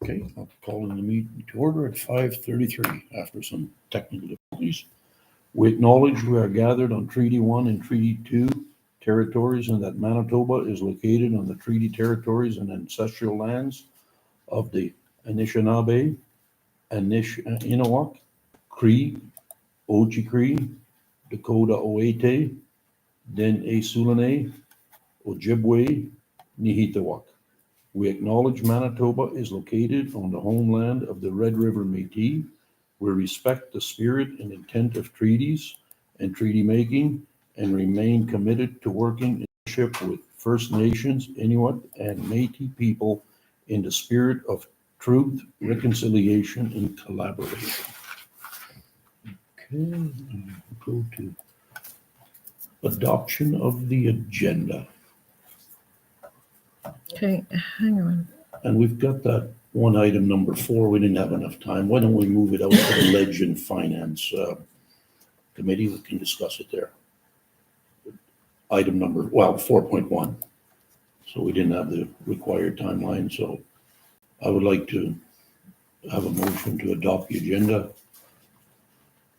Okay, I'll call in the meeting to order at 5:33 after some technical difficulties. We acknowledge we are gathered on Treaty 1 and Treaty 2 territories and that Manitoba is located on the treaty territories and ancestral lands of the Anishinaabe, Inawak, Cree, Oji-Cree, Dakota Oete, Dene Sulane, Ojibwe, Nihitawak. We acknowledge Manitoba is located on the homeland of the Red River Métis. We respect the spirit and intent of treaties and treaty making and remain committed to working in partnership with First Nations, Inuit, and Métis people in the spirit of truth, reconciliation, and collaboration. Okay, go to adoption of the agenda. Okay, hang on. And we've got that one item number 4. We didn't have enough time. Why don't we move it out to the Ledge and Finance Committee? We can discuss it there. Item number, 4.1. So we didn't have the required timeline. So I would like to have a motion to adopt the agenda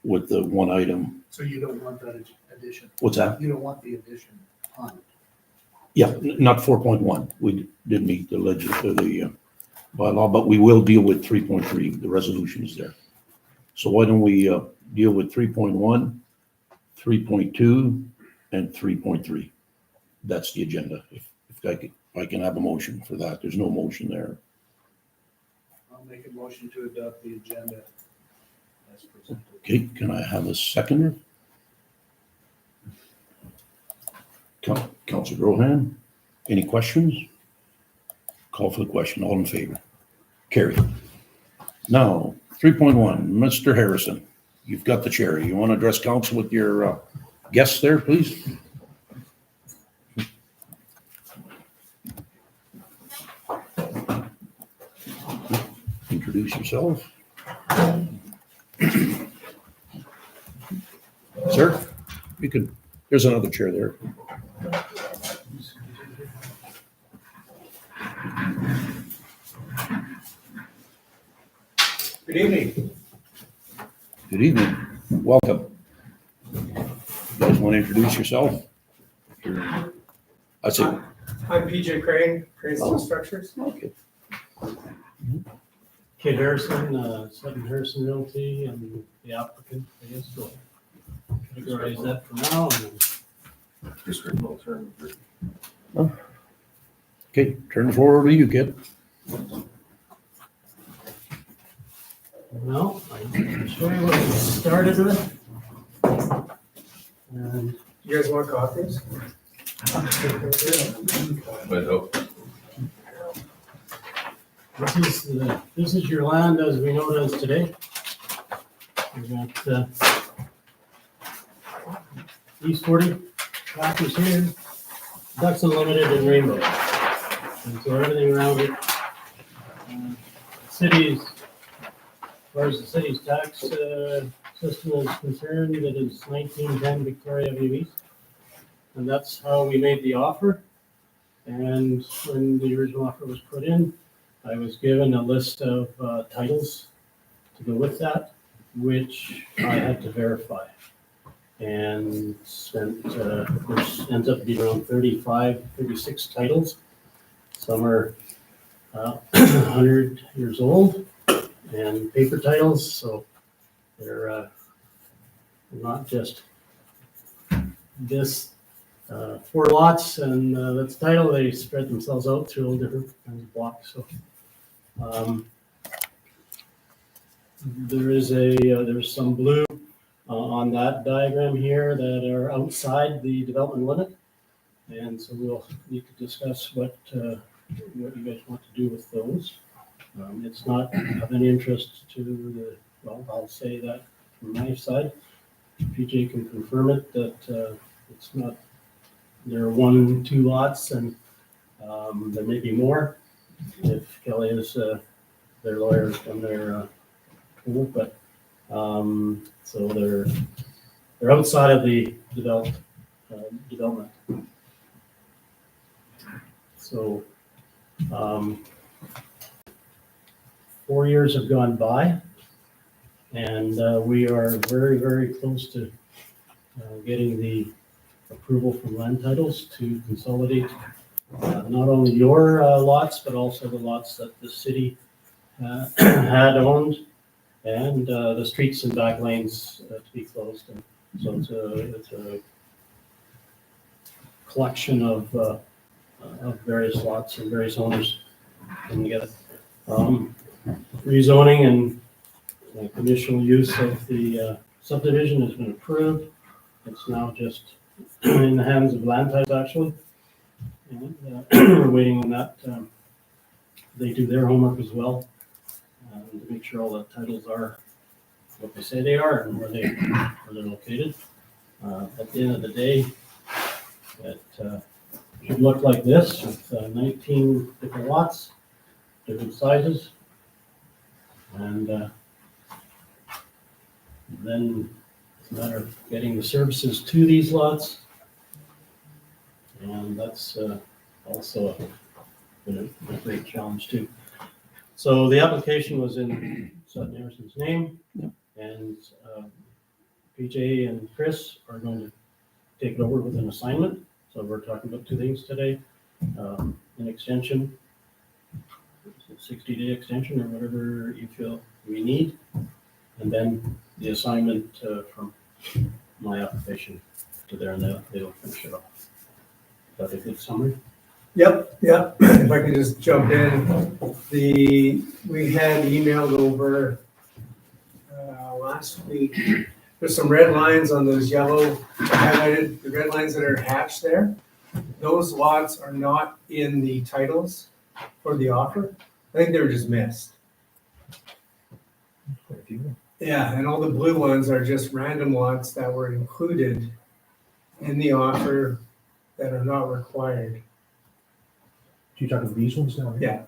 with the one item. So you don't want that addition? What's that? You don't want the addition on it? Yeah, not 4.1. We didn't meet the bylaw, but we will deal with 3.3. The resolution is there. So why don't we deal with 3.1, 3.2, and 3.3? That's the agenda. If I can have a motion for that. There's no motion there. I'll make a motion to adopt the agenda as presented. Okay, can I have a seconder? Councilor Rohan, any questions? Call for the question. All in favor? Carry. Now, 3.1, Mr. Harrison, you've got the chair. You want to address council with your guests there, please? Introduce yourself. Sir, you can, there's another chair there. Good evening. Good evening. Welcome. You guys want to introduce yourself? I see. I'm PJ Crane, Crane Steel Structures. Okay. Kid Harrison, Sutton Harrison Realty, and the applicant, I guess, so categorize that for now. District will turn. Okay, turn the floor over to you, kid. Well, I'll show you what we started with. And You guys want coffees? this is your land as we know it as today. We got East 40 tractors here, Ducks Unlimited and Rainbow. And so everything around it, cities, as far as the city's tax system is concerned, it is 1910 Victoria Avenue East. And that's how we made the offer. And when the original offer was put in, I was given a list of titles to go with that, which I had to verify. And spent, which ends up being around 35, 36 titles. Some are 100 years old and paper titles, so they're not just this 4 lots and that's the title. They spread themselves out through all different kinds of blocks. So there is there's some blue on that diagram here that are outside the development limit, and so we'll need to discuss what you guys want to do with those. It's not of any interest to the, well, I'll say that from my side. PJ can confirm it that it's not, there are 1, 2 lots and there may be more if Kelly is their lawyers done their tool, but so they're outside of the development. So 4 years have gone by, and we are very, very close to getting the approval from land titles to consolidate not only your lots, but also the lots that the city had owned, and the streets and back lanes to be closed. And so it's a collection of various lots and various owners coming together. Rezoning and conditional use of the subdivision has been approved. It's now just in the hands of land titles, actually. And we're waiting on that. They do their homework as well to make sure all the titles are what they say they are and where they're located. At the end of the day, it should look like this with 19 different lots, different sizes, and then it's a matter of getting the services to these lots, and that's also been a great challenge too. So the application was in Sutton Harrison's name, and PJ and Chris are going to take it over with an assignment. So we're talking about two things today: an extension, 60-day extension, or whatever you feel we need, and then the assignment from my application to there, and they'll finish it off. Is that a good summary? Yep. If I could just jump in, we had emailed over last week. There's some red lines on those yellow highlighted, the red lines that are hatched there. Those lots are not in the titles for the offer. I think they were just missed. Yeah, and all the blue ones are just random lots that were included in the offer that are not required. You talking these ones now? Yeah.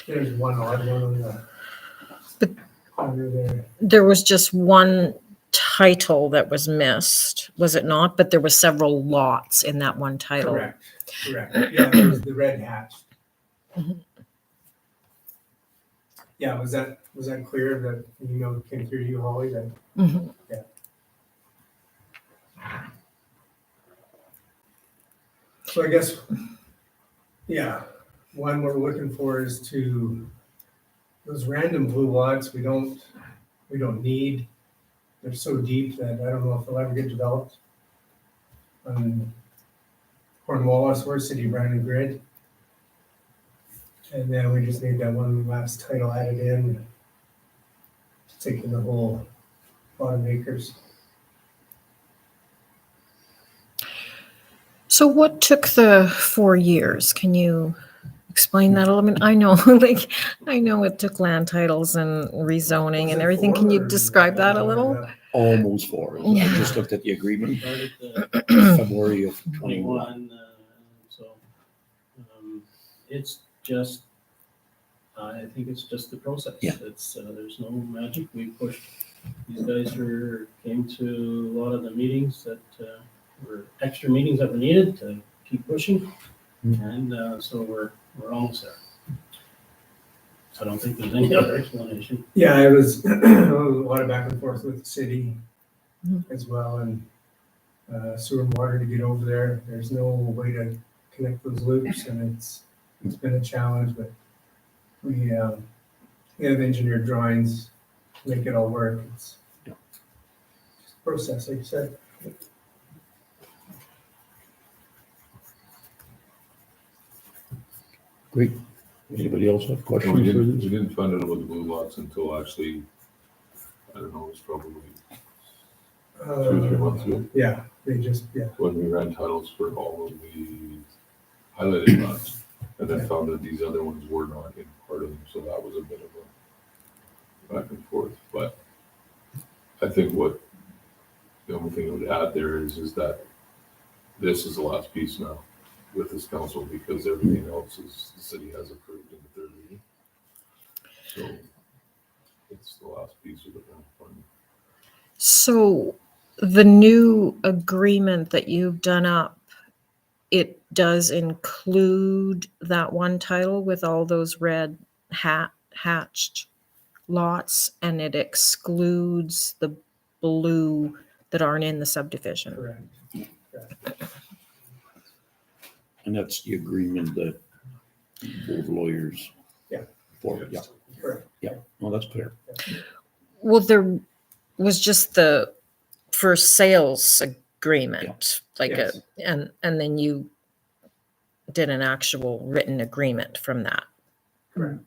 There's one odd one on the corner there. There was just one title that was missed, was it not? But there were several lots in that one title. Correct. Yeah, there was the red hatch. Mhm. Yeah, was that clear that the email came through to you, Holly? That Mhm. So I guess, yeah, one we're looking for is to, those random blue lots, we don't need. They're so deep that I don't know if they'll ever get developed. Cornwallis, we're City Brandon Grid. And then we just need that one last title added in, taking the whole bottom acres. So what took the 4 years? Can you explain that a little bit? I know, I know it took land titles and rezoning and everything. Can you describe that a little? Almost 4. I Yeah. just looked at the agreement, Started February of 21. 21, so it's just, I think it's just the process. Yeah. It's, there's no magic. We pushed, these guys came to a lot of the meetings that were extra meetings that were needed to keep pushing. And so we're almost there. I don't think there's any other explanation. Yeah, it was a lot of back and forth with the city as well, and sewer and water to get over there. There's no way to connect those loops, and it's been a challenge, but we have engineered drawings to make it all work. It's just a process, like you said. Great. Anybody else have We questions for didn't, this? we didn't find out about the blue lots until actually, I don't know, it's probably 2 or 3 months ago, Yeah, they just, when we ran titles for all of the highlighted lots. And then found that these other ones were not in part of them, so that was a bit of a back and forth. But I think the only thing I would add there is that this is the last piece now with this council, because everything else is, the city has approved in the third reading. So it's the last piece of it now. So the new agreement that you've done up, it does include that one title with all those red hatched lots and it excludes the blue that aren't in the subdivision. Correct. And that's the agreement that both lawyers. Yeah. For, yeah, Correct. yeah, no, that's clear. Well, there was just the first sales agreement, like Yes. and then you did an actual written agreement from that, Correct.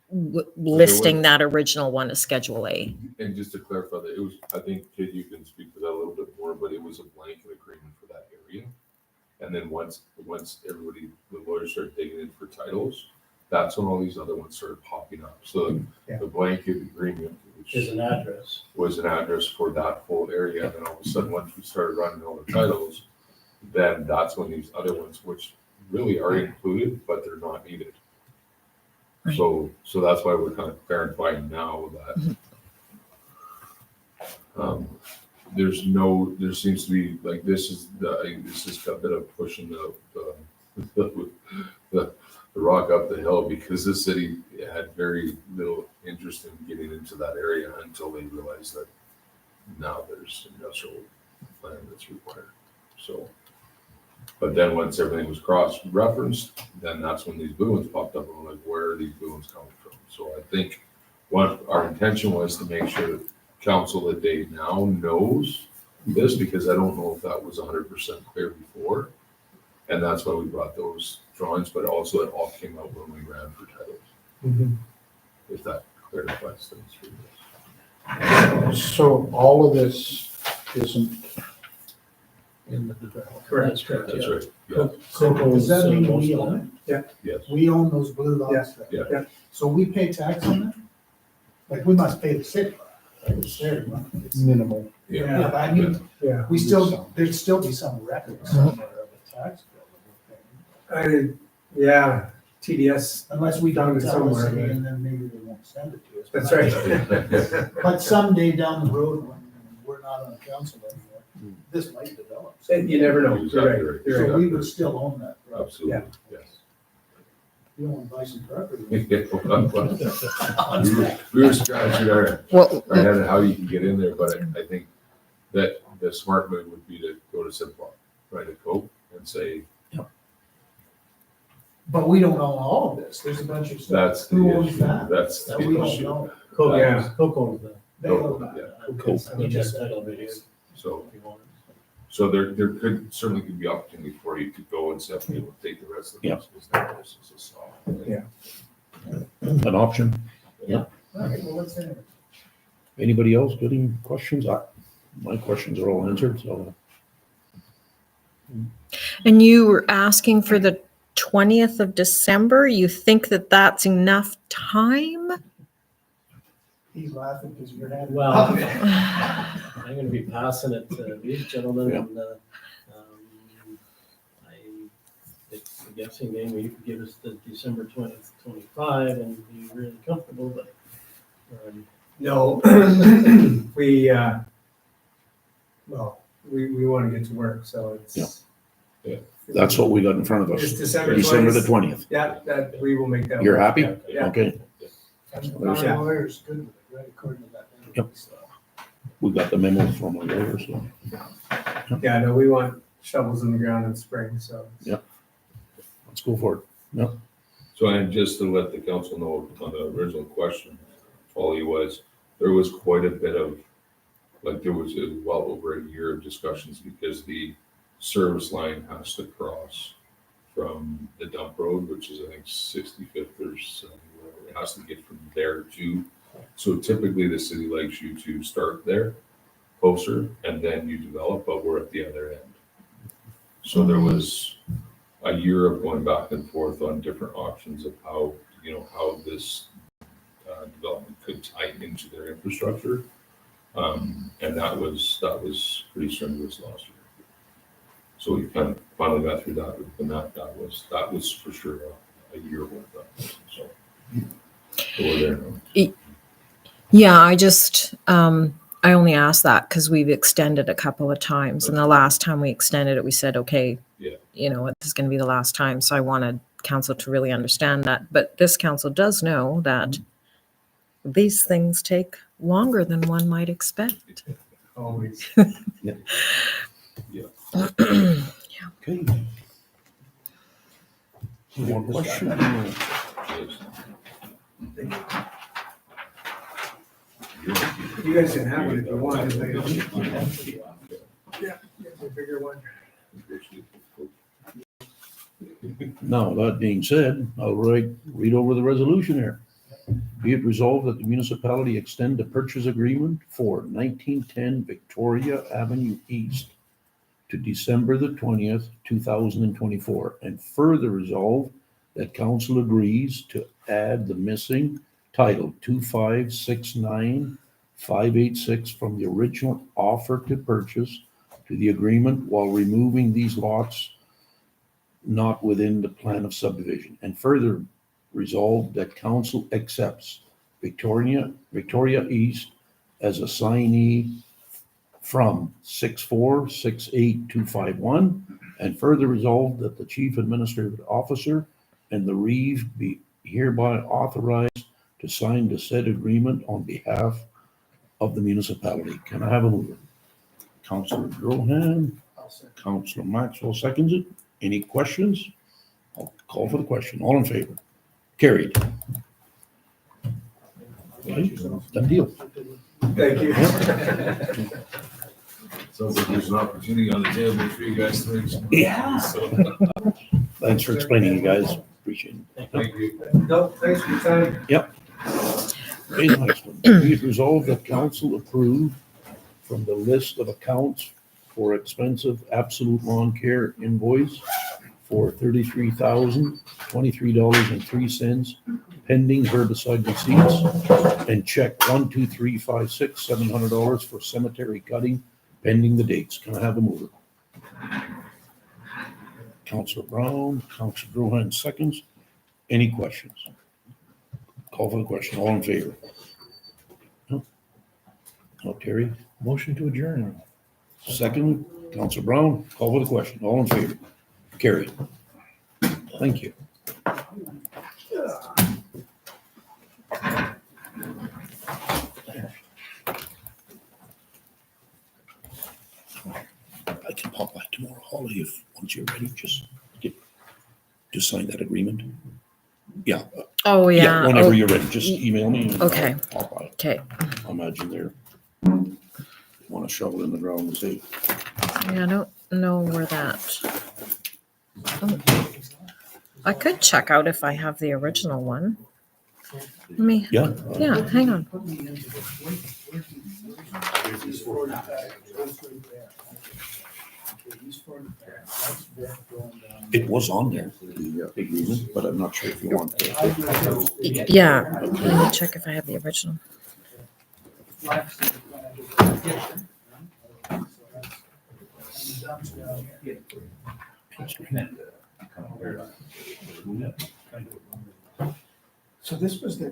listing that original one as Schedule A. And just to clarify that, it was, I think, Kid, you can speak to that a little bit more, but it was a blanket agreement for that area. And then once everybody, the lawyers started digging in for titles, that's when all these other ones started popping up. So Yeah. the blanket agreement, which Is an address. was an address for that whole area, and then all of a sudden, once we started running all the titles, then that's when these other ones, which really are included, but they're not needed. Right. So that's why we're kind of clarifying now that there seems to be, like, this is a bit of pushing the rock up the hill, because the city had very little interest in getting into that area until they realized that now there's industrial land that's required. So, but then once everything was cross-referenced, then that's when these blue ones popped up, and we're like, where are these blue ones coming from? So I think what our intention was to make sure that council that day now knows this, because I don't know if that was 100% clear before. And that's why we brought those drawings, but also it all came out when we ran for titles, Mhm. if that clarifies things for you. So all of this isn't in the development. Correct. That's correct. That's yeah. right, yeah, So does that mean Most we of own it? yes. We own those blue lots. Yeah. Yeah. So we pay tax on them? Like, we must pay the city, right? It's their money. It's- Minimal. Yeah, but I mean, Yeah. we still, there'd still be some record somewhere of a tax bill that we're paying. Yeah, TDS, Unless we Down don't tell the somewhere, city right? and then maybe they won't send it to us. that's But- right. But someday down the road, when we're not on council anymore, this might develop. You never know. You're Exactly right. right. You're So right. we would still own that property. Absolutely, yes. You don't want to buy some property. We were scratching our Well, head on how you can get in there, but I think that the smart move would be to go to Simplot, write a code and say, But we don't own all of this. There's a bunch of stuff. that's the Who owns issue, that? that's That the we don't issue. know. Coke, Yeah. Coke owns that. They own that. Cool. We just title videos So, if you want. so there could certainly be opportunity for you to go and say, okay, we'll take the rest of the Yeah. business, now this is a soft. Yeah. An option. All right, well, let's end it. Anybody else got any questions? My questions are all answered, so. and you were asking for the 20th of December. You think that that's enough time? He's laughing because you're having. Well, I'm gonna be passing it to these gentlemen, Yeah. and I'm guessing maybe you could give us the December 20th, 25 and be really comfortable, but No, we, we want to get to work, so it's. That's what we got in front of It's us. December December the 20th. 20th. Yeah, that, we will make that. You're work. happy? Yeah. Okay, And There's- our lawyer's good with it, right, according to that. Yep. we got the memo from our lawyer, so. Yeah, no, we want shovels in the ground in spring, so. Let's go for it. So, and just to let the council know on the original question, Polly, was, there was quite a bit of, like, there was well over a year of discussions, because the service line has to cross from the dump road, which is, I think, 65th or something, whatever. It has to get from there to, so typically the city likes you to start there, closer, and then you develop, but we're at the other end. So there was a year of going back and forth on different options of how, how this development could tie into their infrastructure. And that was pretty strenuous last year. So we kind of finally got through that, and that was for sure a year worth of it. So we're there now. Yeah, I only asked that because we've extended a couple of times. And the last time we extended it, we said, okay, Yeah. you know, this is going to be the last time. So I wanted council to really understand that. But this council does know that these things take longer than one might expect. Always. Okay. More questions? You guys can have it if you want. Yeah, a bigger one. Now, that being said, I'll read over the resolution here. Be it resolved that the municipality extend the purchase agreement for 1910 Victoria Avenue East to December the 20th, 2024, and further resolve that council agrees to add the missing title 2569586 from the original offer to purchase to the agreement while removing these lots not within the plan of subdivision, and further resolve that council accepts Victoria East as assignee from 6468251, and further resolve that the chief administrative officer and the reeve be hereby authorized to sign the said agreement on behalf of the municipality. Can I have a mover? Councilor Drohan, Councilor Maxwell seconds it. Any questions? I'll call for the question. All in favor? Carried. Okay, done deal. Thank you. Sounds like there's an opportunity on the table for you guys to make some. Yeah. So, Thanks for explaining, you guys. Appreciate it. thank you. No, thanks for your time. Okay, the next one. Be it resolved that council approve from the list of accounts for expensive absolute lawn care invoice for $33,023.03 pending herbicide receipts, and check 12356 $700 for cemetery cutting pending the dates. Can I have a mover? Councilor Brown, Councilor Drohan seconds. Any questions? Call for the question. All in favor? No? No, Terry? Motion to adjourn. Second, Councilor Brown, call for the question. All in favor? Carried. Thank you. I can pop by tomorrow, Holly, if, once you're ready, just sign that agreement. Yeah, Oh, yeah. whenever Oh, you're ready, just email me. And Okay. I'll pop by. okay. I imagine they're, want to shovel in the ground and say, Yeah, I don't know where that. Oh. I could check out if I have the original one. Let me, yeah. yeah, hang on. It was on there, the agreement, but I'm not sure if you want to. Yeah, let me check if I have the original. So this was the